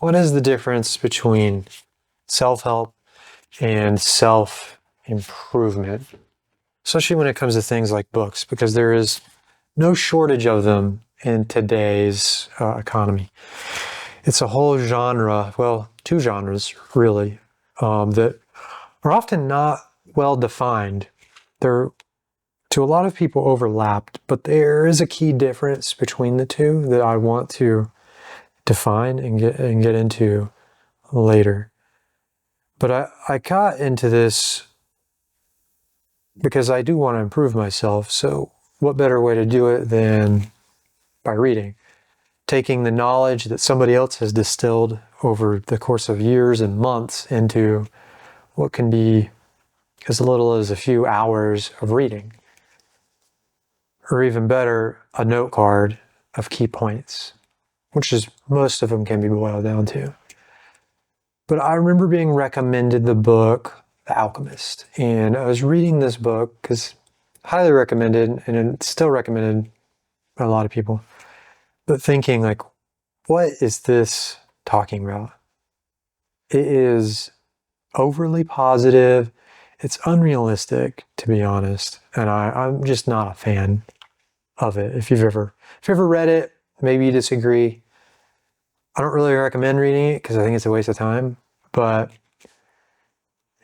what is the difference between self-help and self-improvement? Especially when it comes to things like books, because there is no shortage of them in today's economy. It's a whole genre, well, two genres really, that are often not well defined. They're, to a lot of people, overlapped, but there is a key difference between the two that I want to define and get into later. But I got into this because I do want to improve myself. So what better way to do it than by reading? Taking the knowledge that somebody else has distilled over the course of years and months into what can be as little as a few hours of reading. Or even better, a note card of key points, which is most of them can be boiled down to. But I remember being recommended the book, The Alchemist. And I was reading this book because highly recommended, and it's still recommended by a lot of people. But thinking like, what is this talking about? It is overly positive. It's unrealistic, to be honest. And I'm just not a fan of it. If you've ever read it, maybe you disagree. I don't really recommend reading it because I think it's a waste of time. But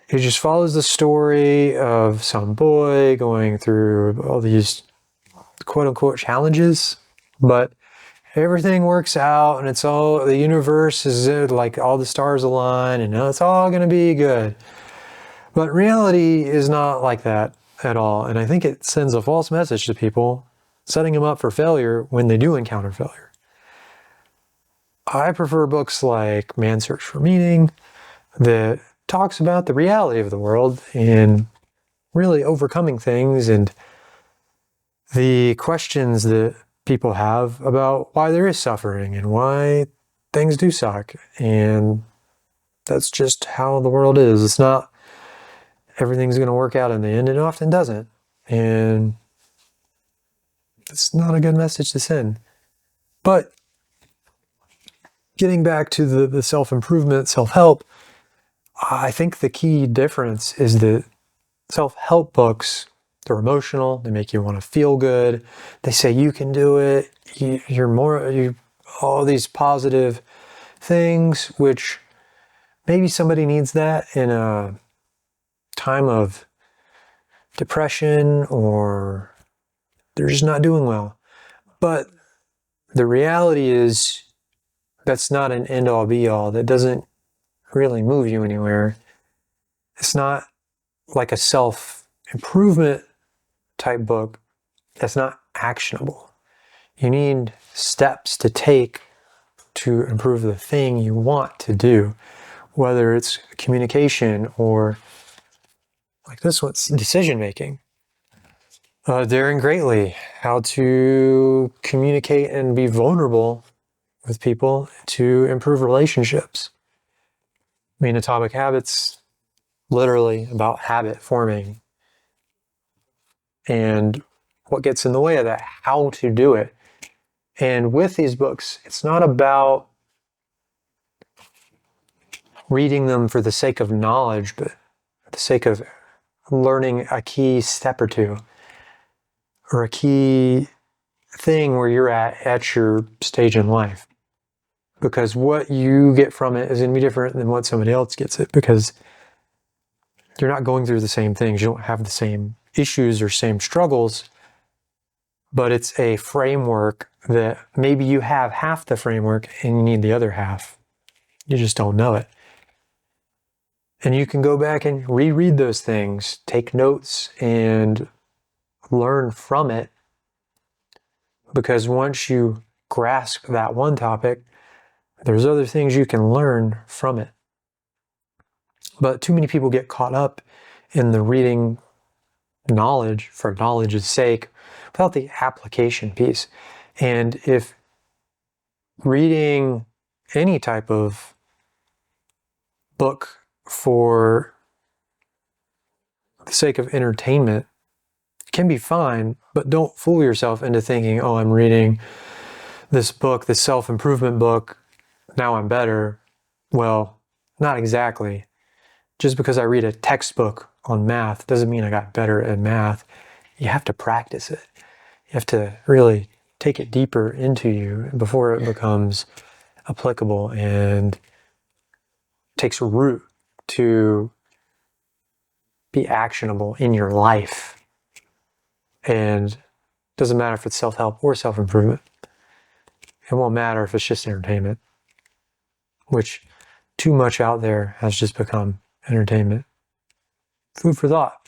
it just follows the story of some boy going through all these quote-unquote challenges. But everything works out, and it's all, the universe is like all the stars align, and it's all going to be good. But reality is not like that at all. And I think it sends a false message to people, setting them up for failure when they do encounter failure. I prefer books like Man's Search for Meaning that talks about the reality of the world and really overcoming things and the questions that people have about why there is suffering and why things do suck. And that's just how the world is. It's not everything's going to work out in the end. It often doesn't. And it's not a good message to send. But getting back to the self-improvement, self-help, I think the key difference is that self-help books, they're emotional, they make you want to feel good, they say you can do it, all these positive things, which maybe somebody needs that in a time of depression or they're just not doing well. But the reality is that's not an end-all be-all. That doesn't really move you anywhere. It's not like a self-improvement type book that's not actionable. You need steps to take to improve the thing you want to do, whether it's communication or, like this one's, decision making. Daring Greatly, how to communicate and be vulnerable with people to improve relationships. I mean, Atomic Habits, literally about habit forming and what gets in the way of that, how to do it. And with these books, it's not about reading them for the sake of knowledge, but for the sake of learning a key step or two, or a key thing where you're at your stage in life. Because what you get from it is going to be different than what somebody else gets it, because you're not going through the same things. You don't have the same issues or same struggles, but it's a framework that maybe you have half the framework and you need the other half. You just don't know it. And you can go back and reread those things, take notes, and learn from it. Because once you grasp that one topic, there's other things you can learn from it. But too many people get caught up in the reading knowledge for knowledge's sake without the application piece. And if reading any type of book for the sake of entertainment can be fine, but don't fool yourself into thinking, oh, I'm reading this book, this self-improvement book, now I'm better. Well, not exactly. Just because I read a textbook on math doesn't mean I got better at math. You have to practice it. You have to really take it deeper into you before it becomes applicable and takes root to be actionable in your life. And it doesn't matter if it's self-help or self-improvement. It won't matter if it's just entertainment, which too much out there has just become entertainment. Food for thought.